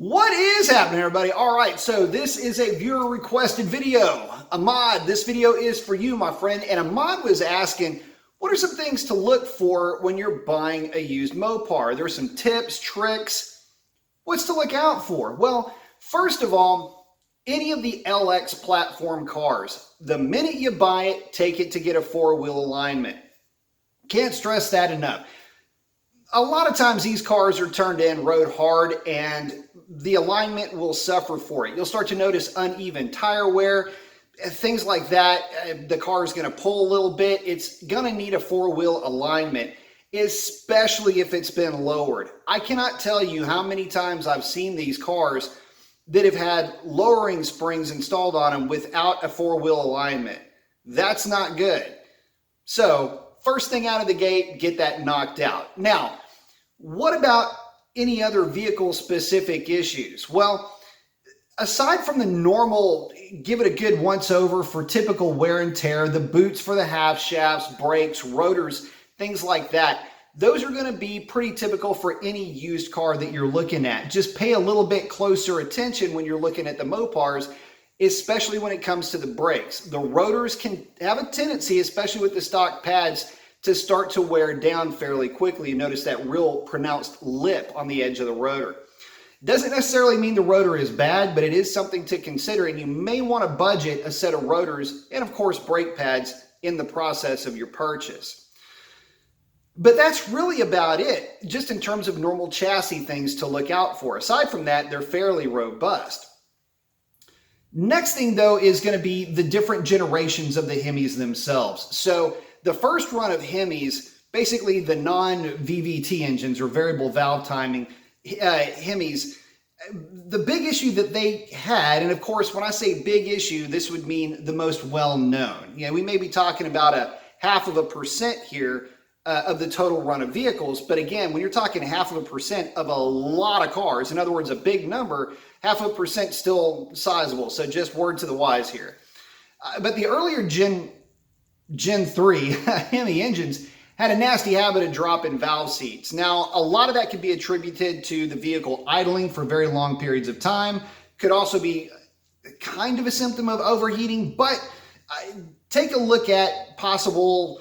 What is happening, everybody? All right, so this is a viewer requested video. Ahmad, this video is for you, my friend. And Ahmad was asking, what are some things to look for when you're buying a used Mopar? There are some tips, tricks. What's to look out for? Well, first of all, any of the LX platform cars, the minute you buy it, take it to get a four-wheel alignment. Can't stress that enough. A lot of times these cars are turned in road hard and the alignment will suffer for it. You'll start to notice uneven tire wear, things like that. The car is going to pull a little bit. It's going to need a four-wheel alignment, especially if it's been lowered. I cannot tell you how many times I've seen these cars that have had lowering springs installed on them without a four-wheel alignment. That's not good. So first thing out of the gate, get that knocked out. Now, what about any other vehicle-specific issues? Well, aside from the normal, give it a good once-over for typical wear and tear, the boots for the half shafts, brakes, rotors, things like that, those are going to be pretty typical for any used car that you're looking at. Just pay a little bit closer attention when you're looking at the Mopars, especially when it comes to the brakes. The rotors can have a tendency, especially with the stock pads, to start to wear down fairly quickly. You notice that real pronounced lip on the edge of the rotor. Doesn't necessarily mean the rotor is bad, but it is something to consider, and you may want to budget a set of rotors and of course brake pads in the process of your purchase. But that's really about it, just in terms of normal chassis things to look out for. Aside from that, they're fairly robust. Next thing though is going to be the different generations of the Hemis themselves. So the first run of Hemis, basically the non-VVT engines or variable valve timing Hemis, the big issue that they had, and of course when I say big issue, this would mean the most well-known. We may be talking about a 0.5% here of the total run of vehicles, but again, when you're talking 0.5% of a lot of cars, in other words, a big number, 0.5% still sizable, so just word to the wise here. But the earlier Gen 3 Hemi engines had a nasty habit of dropping valve seats. Now, a lot of that could be attributed to the vehicle idling for very long periods of time. Could also be kind of a symptom of overheating, but take a look at possible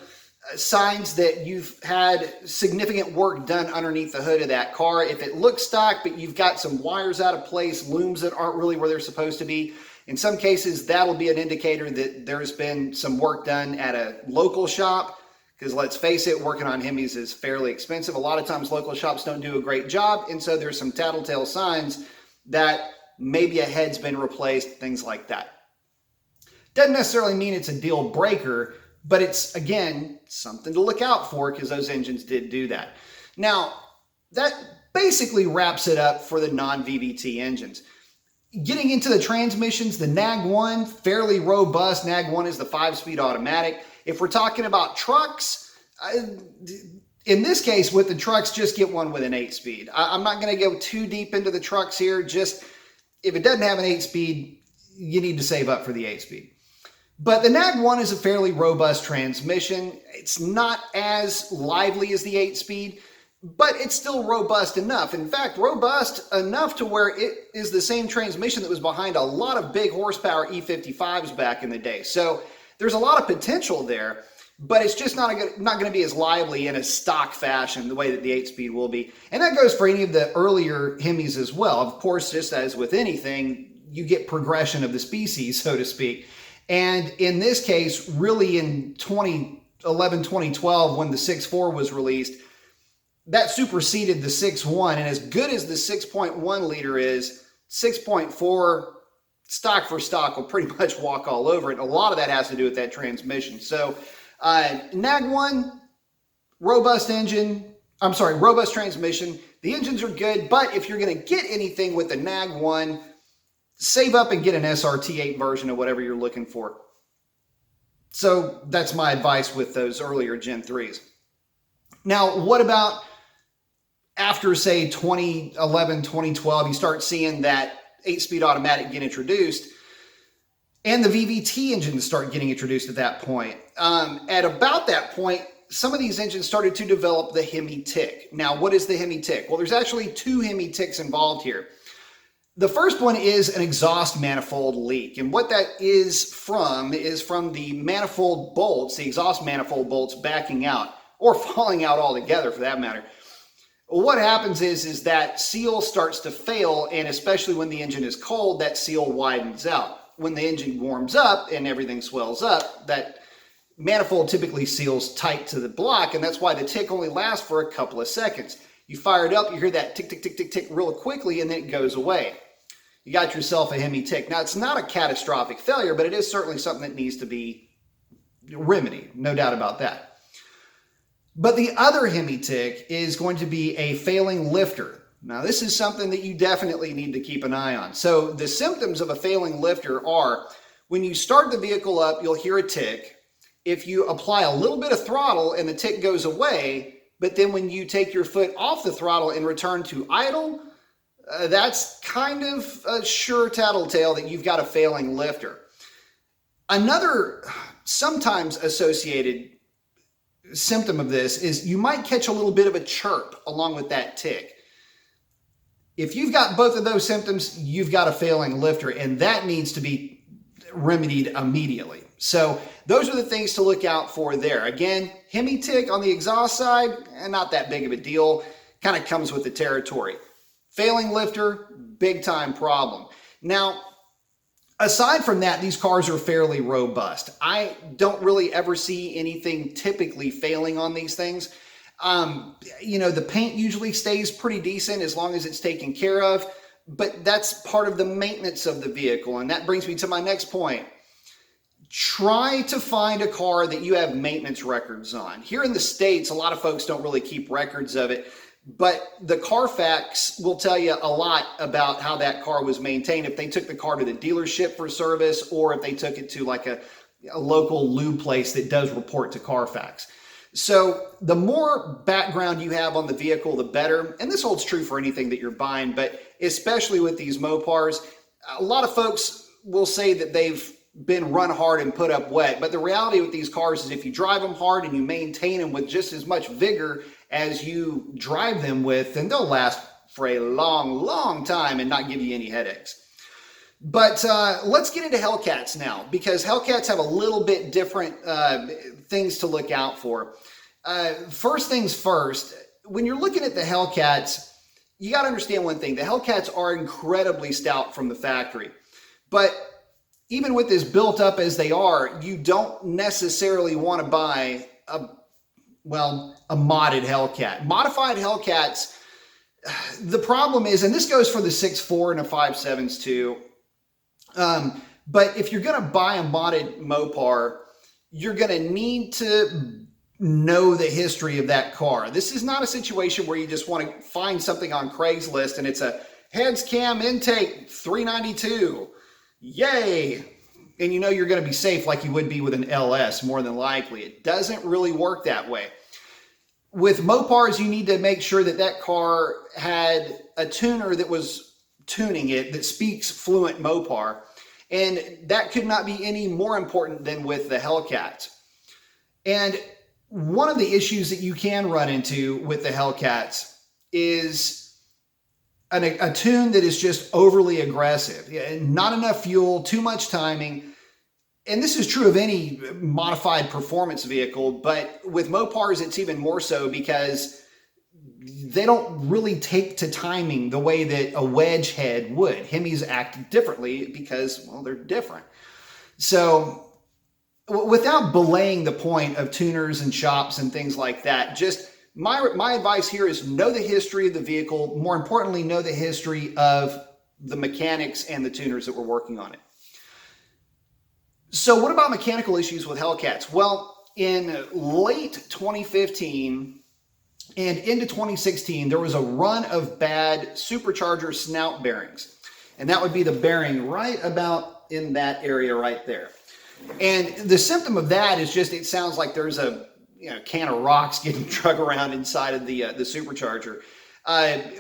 signs that you've had significant work done underneath the hood of that car. If it looks stock, but you've got some wires out of place, looms that aren't really where they're supposed to be, in some cases, that'll be an indicator that there's been some work done at a local shop, because let's face it, working on Hemis is fairly expensive. A lot of times local shops don't do a great job, and so there's some tattletale signs that maybe a head's been replaced, things like that. Doesn't necessarily mean it's a deal breaker, but it's, again, something to look out for because those engines did do that. Now, that basically wraps it up for the non-VVT engines. Getting into the transmissions, the NAG1, fairly robust. NAG1 is the 5-speed automatic. If we're talking about trucks, in this case with the trucks, just get one with an 8-speed. I'm not going to go too deep into the trucks here. Just if it doesn't have an 8-speed, you need to save up for the 8-speed. But the NAG1 is a fairly robust transmission. It's not as lively as the 8-speed, but it's still robust enough. In fact, robust enough to where it is the same transmission that was behind a lot of big horsepower E55s back in the day. So there's a lot of potential there, but it's just not going to be as lively in a stock fashion the way that the 8-speed will be. And that goes for any of the earlier Hemis as well. Of course, just as with anything, you get progression of the species, so to speak. And in this case, really in 2011, 2012, when the 6.4 was released, that superseded the 6.1, and as good as the 6.1 liter is, 6.4 stock for stock will pretty much walk all over it. A lot of that has to do with that transmission. So NAG1, robust transmission. The engines are good, but if you're going to get anything with the NAG1, save up and get an SRT8 version of whatever you're looking for. So that's my advice with those earlier Gen 3s. Now, what about after, say, 2011, 2012, you start seeing that 8-speed automatic get introduced, and the VVT engines start getting introduced at that point. At about that point, some of these engines started to develop the Hemi tick. Now, what is the Hemi tick? Well, there's actually two Hemi ticks involved here. The first one is an exhaust manifold leak. And what that is from the manifold bolts, the exhaust manifold bolts backing out or falling out altogether for that matter. What happens is that seal starts to fail, and especially when the engine is cold, that seal widens out. When the engine warms up and everything swells up, that manifold typically seals tight to the block, and that's why the tick only lasts for a couple of seconds. You fire it up, you hear that tick, tick, tick, tick, tick real quickly, and then it goes away. You got yourself a Hemi tick. Now, it's not a catastrophic failure, but it is certainly something that needs to be remedied, no doubt about that. But the other Hemi tick is going to be a failing lifter. Now, this is something that you definitely need to keep an eye on. So the symptoms of a failing lifter are when you start the vehicle up, you'll hear a tick. If you apply a little bit of throttle and the tick goes away, but then when you take your foot off the throttle and return to idle, that's kind of a sure tattletale that you've got a failing lifter. Another sometimes associated symptom of this is you might catch a little bit of a chirp along with that tick. If you've got both of those symptoms, you've got a failing lifter, and that needs to be remedied immediately. So those are the things to look out for there. Again, Hemi tick on the exhaust side, not that big of a deal. Kind of comes with the territory. Failing lifter, big time problem. Now, aside from that, these cars are fairly robust. I don't really ever see anything typically failing on these things. The paint usually stays pretty decent as long as it's taken care of, but that's part of the maintenance of the vehicle. And that brings me to my next point. Try to find a car that you have maintenance records on. Here in the States, a lot of folks don't really keep records of it, but the Carfax will tell you a lot about how that car was maintained. If they took the car to the dealership for service, or if they took it to like a local lube place that does report to Carfax. So the more background you have on the vehicle, the better. And this holds true for anything that you're buying, but especially with these Mopars, a lot of folks will say that they've been run hard and put up wet. But the reality with these cars is if you drive them hard and you maintain them with just as much vigor as you drive them with, then they'll last for a long, long time and not give you any headaches. But let's get into Hellcats now, because Hellcats have a little bit different things to look out for. First things first, when you're looking at the Hellcats, you got to understand one thing. The Hellcats are incredibly stout from the factory. But even with as built up as they are, you don't necessarily want to buy a modded Hellcat. Modified Hellcats, the problem is, and this goes for the 6.4 and the 5.7s too, but if you're going to buy a modded Mopar, you're going to need to know the history of that car. This is not a situation where you just want to find something on Craigslist and it's a heads cam intake 392. Yay! And you know you're going to be safe like you would be with an LS, more than likely. It doesn't really work that way. With Mopars, you need to make sure that that car had a tuner that was tuning it, that speaks fluent Mopar. And that could not be any more important than with the Hellcats. And one of the issues that you can run into with the Hellcats is a tune that is just overly aggressive. Not enough fuel, too much timing. And this is true of any modified performance vehicle, but with Mopars, it's even more so because they don't really take to timing the way that a wedge head would. Hemis act differently because, well, they're different. So without belaying the point of tuners and shops and things like that, just my advice here is know the history of the vehicle. More importantly, know the history of the mechanics and the tuners that were working on it. So what about mechanical issues with Hellcats? Well, in late 2015 and into 2016, there was a run of bad supercharger snout bearings. And that would be the bearing right about in that area right there. And the symptom of that is just, it sounds like there's a can of rocks getting drug around inside of the supercharger.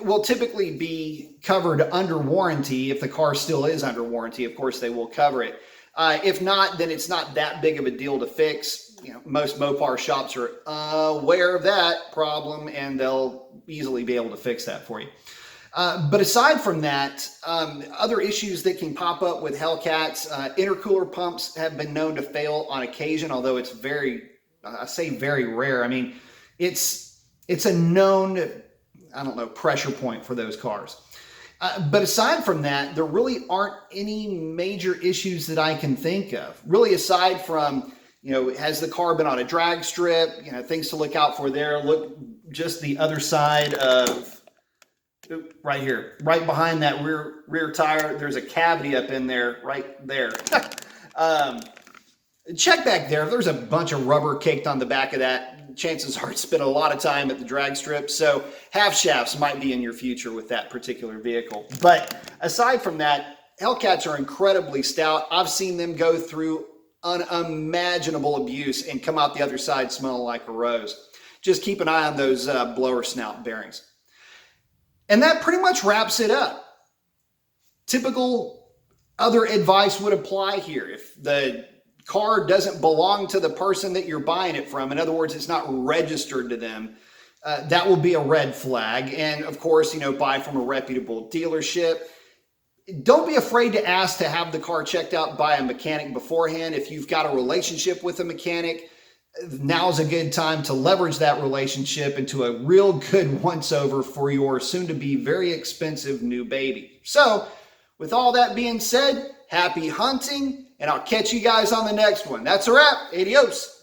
Will typically be covered under warranty. If the car still is under warranty, of course they will cover it. If not, then it's not that big of a deal to fix. Most Mopar shops are aware of that problem and they'll easily be able to fix that for you. But aside from that, other issues that can pop up with Hellcats, intercooler pumps have been known to fail on occasion, although it's I say very rare. I mean, it's a known, I don't know, pressure point for those cars. But aside from that, there really aren't any major issues that I can think of. Really, aside from, has the car been on a drag strip? Things to look out for there. Look just the other side of, right here, right behind that rear tire. There's a cavity up in there, right there. Check back there. If there's a bunch of rubber caked on the back of that, chances are it's spent a lot of time at the drag strip. So half shafts might be in your future with that particular vehicle. But aside from that, Hellcats are incredibly stout. I've seen them go through unimaginable abuse and come out the other side smelling like a rose. Just keep an eye on those blower snout bearings. And that pretty much wraps it up. Typical other advice would apply here. If the car doesn't belong to the person that you're buying it from, in other words, it's not registered to them, that will be a red flag. And of course, buy from a reputable dealership. Don't be afraid to ask to have the car checked out by a mechanic beforehand. If you've got a relationship with a mechanic, now's a good time to leverage that relationship into a real good once-over for your soon-to-be very expensive new baby. So, with all that being said, happy hunting, and I'll catch you guys on the next one. That's a wrap. Adios.